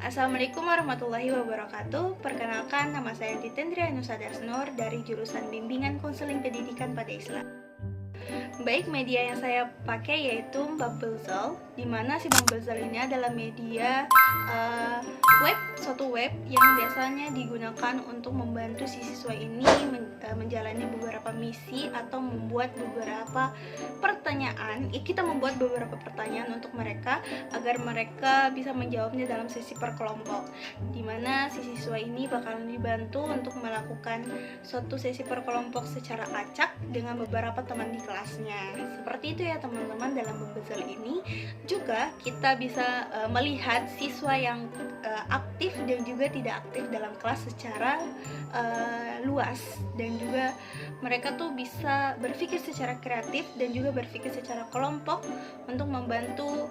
Assalamualaikum warahmatullahi wabarakatuh. Perkenalkan, nama saya Titendria Nusa Dasnur dari jurusan Bimbingan Konseling Pendidikan pada Islam. Baik, media yang saya pakai yaitu Bubblezal, di mana si Bubblezal ini adalah media suatu web yang biasanya digunakan untuk membantu si siswa ini menjalani beberapa misi atau membuat beberapa pertanyaan. Kita membuat beberapa pertanyaan untuk mereka agar mereka bisa menjawabnya dalam sesi per kelompok, di mana si siswa ini bakalan dibantu untuk melakukan suatu sesi per kelompok secara acak dengan beberapa teman di kelasnya. Seperti itu ya teman-teman. Dalam Bubblezal ini juga kita bisa melihat siswa yang aktif dan juga tidak aktif dalam kelas secara luas, dan juga mereka tuh bisa berpikir secara kreatif dan juga berpikir secara kelompok untuk membantu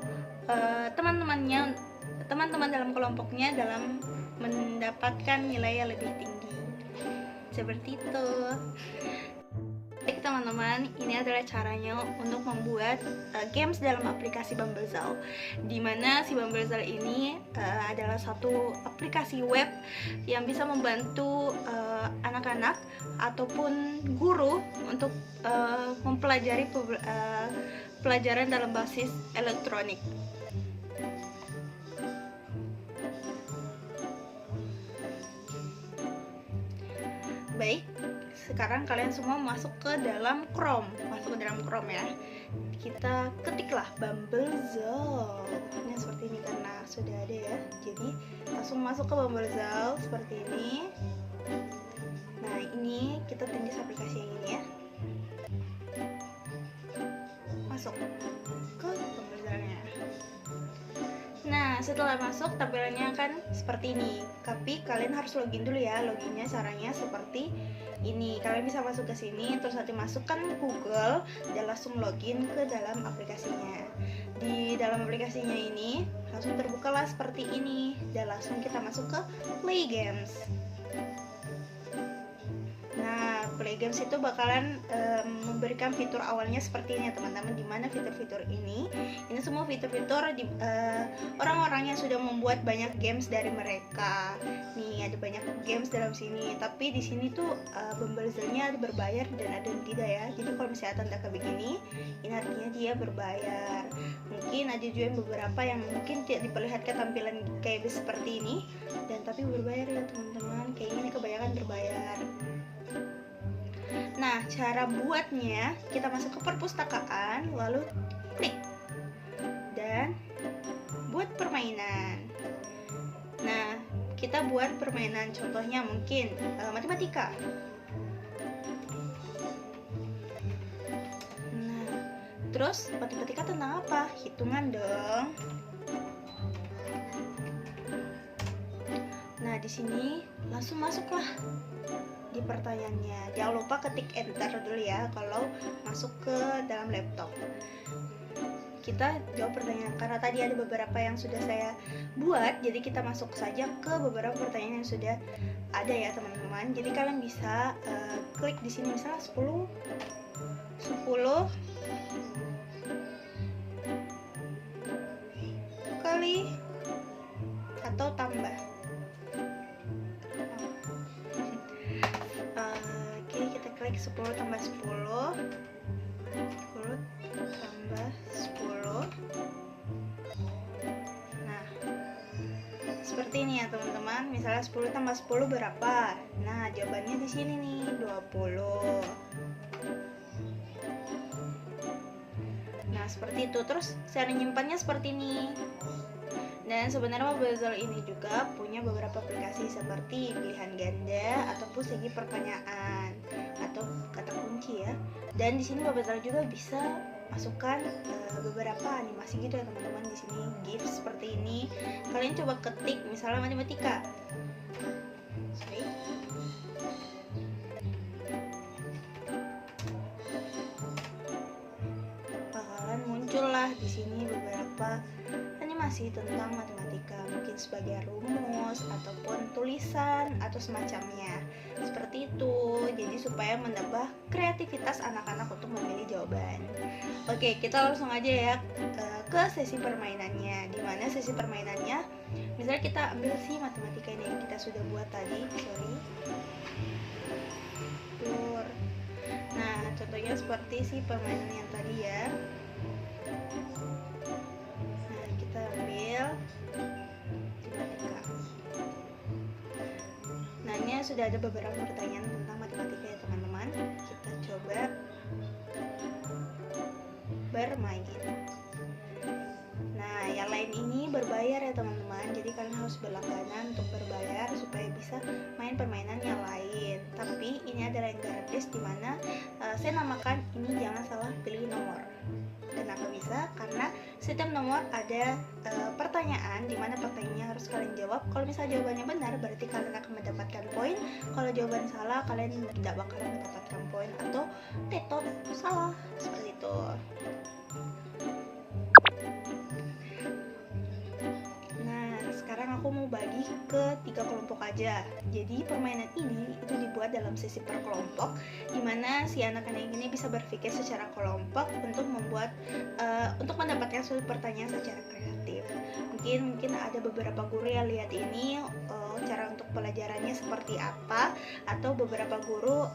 teman-teman dalam kelompoknya dalam mendapatkan nilai yang lebih tinggi. Seperti itu. Baik teman-teman, ini adalah caranya untuk membuat games dalam aplikasi Bubblezal, di mana si Bubblezal ini adalah satu aplikasi web yang bisa membantu anak-anak ataupun guru untuk mempelajari pelajaran dalam basis elektronik. Baik, sekarang kalian semua masuk ke dalam Chrome ya. Kita ketiklah Bubblezal. Ini seperti ini karena sudah ada ya. Jadi langsung masuk ke Bubblezal seperti ini. Nah, ini kita tindis aplikasi yang ini ya. Masuk ke Bubblezalnya. Nah, setelah masuk tampilannya akan seperti ini. Tapi kalian harus login dulu ya. Loginnya caranya seperti ini. Kalian bisa masuk ke sini, terus nanti masukkan Google dan langsung login ke dalam aplikasinya. Di dalam aplikasinya ini langsung terbukalah seperti ini dan langsung kita masuk ke Play Games. Nah, Play Games itu bakalan memberikan fitur awalnya seperti ini ya teman-teman, dimana fitur-fitur ini semua fitur-fitur orang-orang yang sudah membuat banyak games dari mereka. Nih, ada banyak games dalam sini, tapi di sini tuh Bubblezalnya ada berbayar dan ada yang tidak ya. Jadi kalau misalnya tanda kayak begini, ini artinya dia berbayar. Mungkin ada juga beberapa yang mungkin tidak diperlihatkan tampilan kayak seperti ini dan tapi berbayar ya teman-teman. Kayaknya ini kebanyakan berbayar. Nah, cara buatnya kita masuk ke perpustakaan, lalu klik dan buat permainan. Nah, kita buat permainan, contohnya mungkin matematika. Nah, terus matematika tentang apa? Hitungan dong. Nah, di sini langsung masuklah di pertanyaannya. Jangan lupa ketik enter dulu ya kalau masuk ke dalam laptop. Kita jawab pertanyaan karena tadi ada beberapa yang sudah saya buat, jadi kita masuk saja ke beberapa pertanyaan yang sudah ada ya teman-teman. Jadi kalian bisa klik di sini misalnya 10 kali atau tambah. Klik 10 tambah 10 tambah 10. Nah, seperti ini ya teman-teman. Misalnya 10 tambah 10 berapa? Nah, jawabannya di sini nih, 20. Nah, seperti itu. Terus cara nyimpannya seperti ini. Dan sebenarnya Bubblezal ini juga punya beberapa aplikasi seperti pilihan ganda ataupun segi pertanyaan atau kata kunci ya. Dan di sini Bubblezal juga bisa masukkan beberapa animasi gitu ya teman-teman. Di sini GIF seperti ini. Kalian coba ketik misalnya matematika. Bakalan muncullah di sini beberapa animasi masih tentang matematika, mungkin sebagai rumus ataupun tulisan atau semacamnya. Seperti itu. Jadi supaya menambah kreativitas anak-anak untuk memilih jawaban. Oke, kita langsung aja ya ke sesi permainannya. Di mana sesi permainannya, misalnya kita ambil si matematika ini yang kita sudah buat tadi, Nah, contohnya seperti si permainan yang tadi ya. Nah, kita ambil matematika. Nanya sudah ada beberapa pertanyaan tentang matematika ya teman-teman. Kita coba bermain. Nah, yang lain ini berbayar ya teman-teman. Jadi kalian harus berlangganan untuk berbayar supaya bisa main permainan yang lain. Tapi ini adalah yang gratis, dimana saya namakan ini jangan salah pilih nomor. Kenapa bisa? Karena setiap nomor ada pertanyaan, dimana pertanyaannya harus kalian jawab. Kalau misalnya jawabannya benar, berarti kalian akan mendapatkan poin. Kalau jawaban salah, kalian tidak bakalan mendapatkan poin atau tetot salah, seperti itu. Aku mau bagi ke 3 kelompok aja. Jadi permainan ini itu dibuat dalam sesi per kelompok, dimana si anak-anak ini bisa berpikir secara kelompok untuk mendapatkan suatu pertanyaan secara kreatif. Mungkin ada beberapa guru yang lihat ini cara untuk pelajarannya seperti apa, atau beberapa guru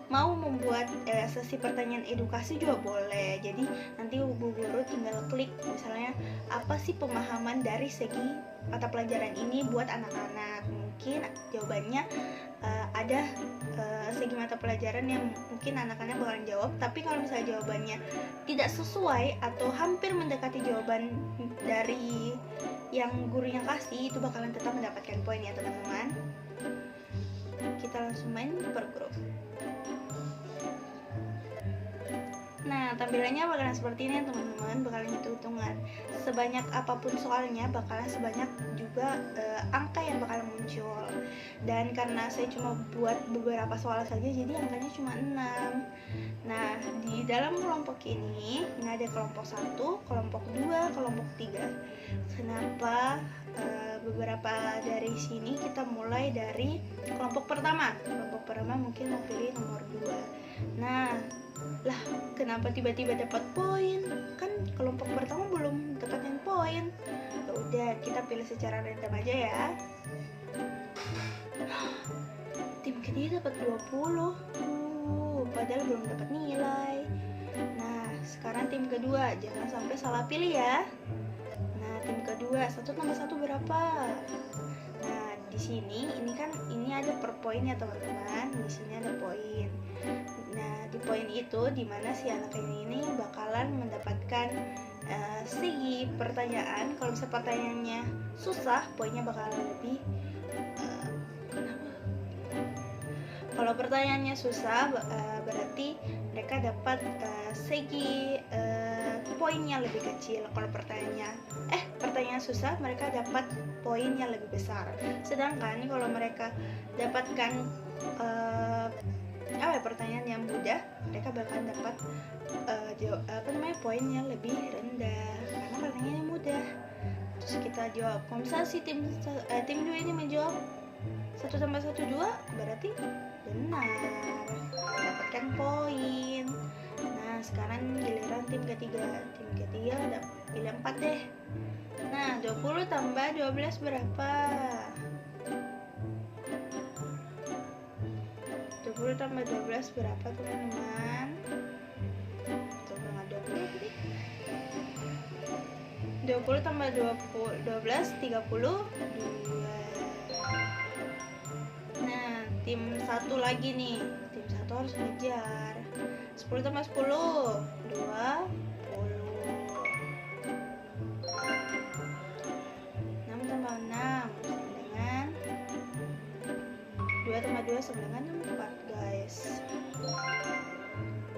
mau membuat sesi pertanyaan edukasi juga boleh. Jadi nanti bu guru tinggal klik misalnya apa sih pemahaman dari segi mata pelajaran ini buat anak-anak. Mungkin jawabannya ada segi mata pelajaran yang mungkin anak-anak bakalan jawab, tapi kalau misalnya jawabannya tidak sesuai atau hampir mendekati jawaban dari yang gurunya kasih, itu bakalan tetap mendapatkan poin ya teman-teman. Kita langsung main per grup. Nah, tampilannya bakalan seperti ini teman-teman, bakalan hitung-hitungan. Sebanyak apapun soalnya, bakalan sebanyak juga angka yang bakalan muncul. Dan karena saya cuma buat beberapa soal saja, jadi angkanya cuma 6. Nah, di dalam kelompok ini ada kelompok 1, kelompok 2, kelompok 3. Kenapa beberapa dari sini kita mulai dari kelompok pertama. Kelompok pertama mungkin mau pilih nomor 2. Nah, lah kenapa tiba-tiba dapat poin? Kan kelompok pertama belum dapatin poin. Ya udah, kita pilih secara random aja ya. Tim ketiga dapat 20. Padahal belum dapat nilai. Nah, sekarang tim kedua, jangan sampai salah pilih ya. Nah, tim kedua, 1 tambah 1 berapa? Nah, di sini ini ada per poin ya teman-teman. Di sini ada poin. Nah, di poin itu dimana si anak ini bakalan mendapatkan segi pertanyaan. Kalau misalnya pertanyaannya susah, poinnya bakalan lebih. Kalau pertanyaannya susah, berarti mereka dapat segi poinnya lebih kecil. Kalau pertanyaan susah, mereka dapat poin yang lebih besar. Sedangkan kalau mereka dapatkan pertanyaan yang mudah, mereka bakal dapat poin yang lebih rendah karena pertanyaannya mudah. Terus kita jawab. Kalau misalnya si tim 2 ini menjawab 1 tambah 1 2, berarti benar, mendapatkan poin. Nah, sekarang giliran tim ketiga. Tim ketiga udah pilih 4 deh. Nah, 20 tambah 12 berapa? 20 tambah 12 berapa teman-teman? 20 tambah 12 32. Nah, tim 1 lagi nih. Tim 1 harus ngejar. 10 tambah 10 20. 6 tambah 6 sama dengan 2 tambah 2 sama dengan 4 guys.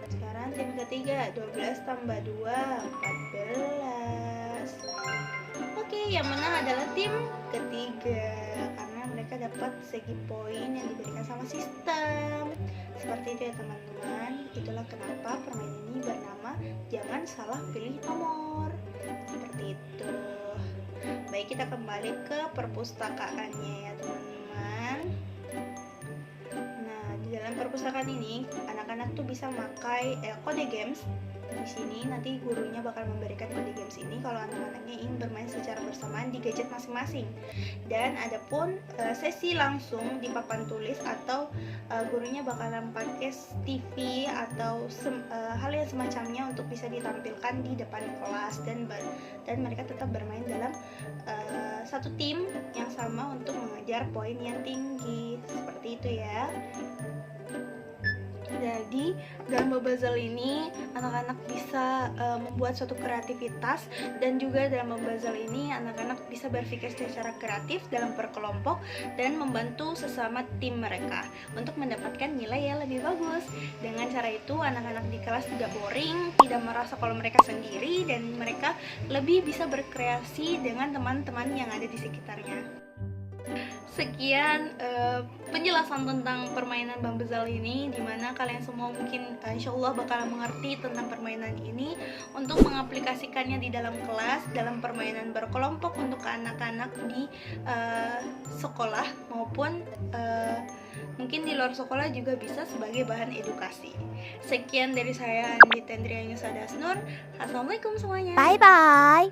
Sekarang tim ketiga, 12 tambah 2 14. Oke, yang menang adalah tim ketiga karena mereka dapat segi poin yang diberikan sama sistem. Seperti itu ya teman-teman. Itulah kenapa permainan ini bernama jangan salah pilih nomor. Seperti itu. Baik, kita kembali ke perpustakaannya ya teman-teman. Nah, di dalam perpustakaan ini anak-anak tuh bisa memakai kode games. Di sini nanti gurunya bakal memberikan kode games ini kalau anak-anaknya ingin bermain secara bersamaan di gadget masing-masing. Dan ada pun sesi langsung di papan tulis atau gurunya bakalan pakai TV atau hal yang semacamnya untuk bisa ditampilkan di depan kelas, dan mereka tetap bermain dalam satu tim yang sama untuk mengejar poin yang tinggi. Seperti itu ya. Jadi dalam Bubble ini anak-anak bisa membuat suatu kreativitas, dan juga dalam Bubble ini anak-anak bisa berpikir secara kreatif dalam berkelompok dan membantu sesama tim mereka untuk mendapatkan nilai yang lebih bagus. Dengan cara itu anak-anak di kelas tidak boring, tidak merasa kalau mereka sendiri, dan mereka lebih bisa berkreasi dengan teman-teman yang ada di sekitarnya. Sekian penjelasan tentang permainan Bambuzel ini, dimana kalian semua mungkin insya Allah bakal mengerti tentang permainan ini untuk mengaplikasikannya di dalam kelas, dalam permainan berkelompok untuk anak-anak di sekolah maupun mungkin di luar sekolah juga bisa sebagai bahan edukasi. Sekian dari saya, Andi Tendria Nusa Dasnur. Assalamualaikum semuanya. Bye bye.